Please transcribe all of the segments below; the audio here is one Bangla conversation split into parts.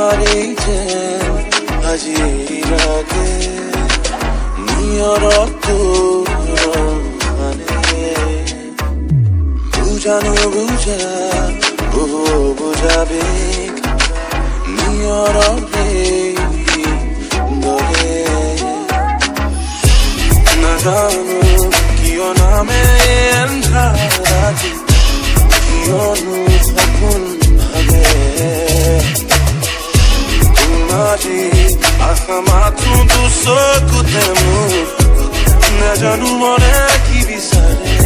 তোমারেইতে আজি রাতে নিয়ৰত মানে বুজানো বুজা বুজাবে নিয়ৰতে দৰে নাজানো কিয় নামে এন্ধাৰাতি কিয়নো সপোন ভাবে তোমাৰে আশা মাথো দুচকুতে মোৰ নাজানো মনে কি বিচাৰে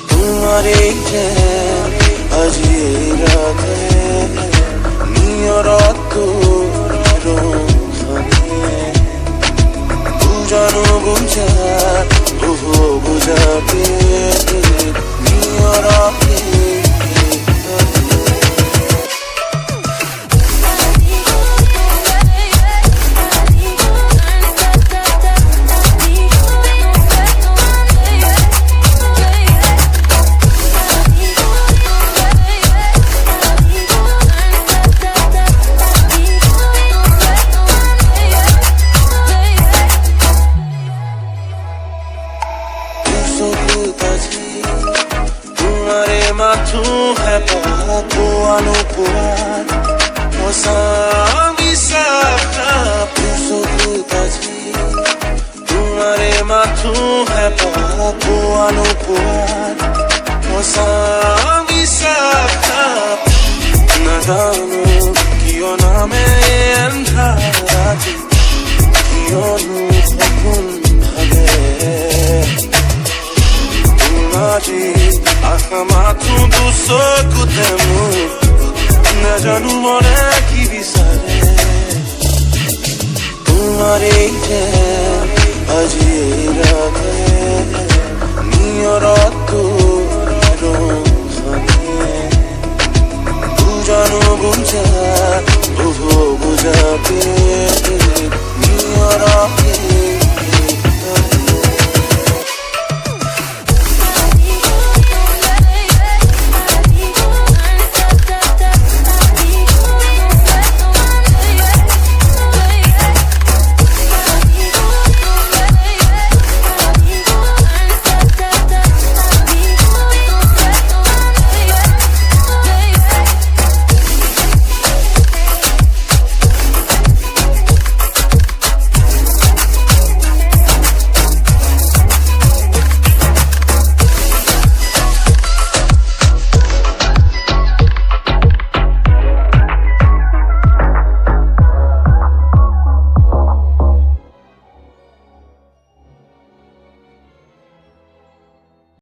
তোমাৰেইতে আজি ৰাতে নিয়ৰত বুজানো বুজা বুজাবে নিয়ৰতে তোমারে মাথো হেপানো পোৱাত তোমারে মাথো হেপানো পোৱাত নাজানো কিয় নামে এন্ধাৰাতি কিয়নো সপোন ভাবে তোমাৰে আশা মাথো দুচকুতে মোৰ নাজানো মনে কি বিচাৰে তোমাৰেইতে